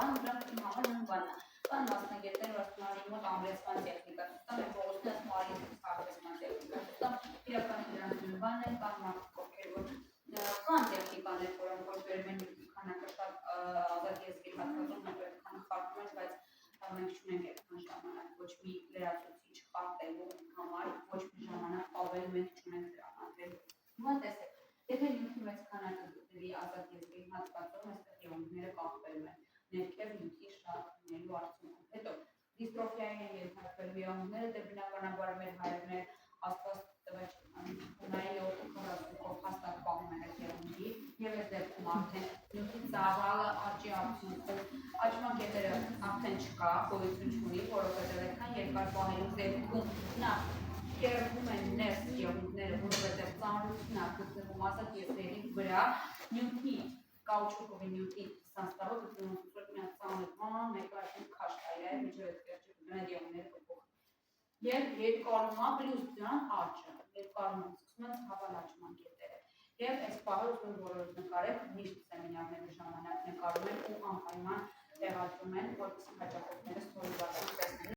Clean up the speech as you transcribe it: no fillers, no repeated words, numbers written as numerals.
բան, դրանք իմ համար նույն բանն է։ Կան մասնագետներ, ասում են մոտ ամրեցման տեխնիկա, տամ փողոցն ասում արի հարվեցման տեխնիկա, տամ իրականում դրանք նույն բանն են, կան մարդիկ, ովքեր որ կան տեխնիկաներ, որոնք որ բերում են քանակը շատ ազատ եզրի հատվածում, այդքան խառնում են, բայց մենք չունենք այդքան ժամանակ, ոչ մի լրացուցիչ խարտելու համար, ոչ մի ժամանակ ավել մենք չունենք դրամատել։ Հիմա տեսեք, եթե նյութի մեծ քանակը գտնվի ազատ եզրի հատվածում, այստեղ եղունգները կախվելու են, ներքև նյութի շատ ունելու արդյունքում։ Հետո դիստրոֆիայի են ենթարկվելու եղունգները, դե բնականաբար մեր հայրներ աստված տվեց ունայի 40-ով հաստատ պահում են այդ եղունգի, եւ այս դեպքում արդեն նյութի ծավալը աճի արդյունքում աճման կետերը արդեն չկա, գոյություն չունի, որովհետեւ այդքան երկար պահելու դեպքում նա կերվում են ներս եղունգները, որովհետեւ ծանրությունն է գտնվում ազատ եզրերի վրա, նյութի կաուչուկովի նյութի սաստավը գտնվում է ծանր բան, մեկը արդեն քաշքայլ է, միջև այդ կերջը գտնեն եղունգները կփոխ։ Եվ երկարումա պլյուս դրան աճը, երկարումա սկսում են ցավալ աճման կետերը։ Եվ այս պահը ուզում բոլորդ նկարեք, միշտ սեմինարների ժամանակ նկարում են ու անպայման տեղադրում են, որպեսզի հաճախորդները ստորագրեն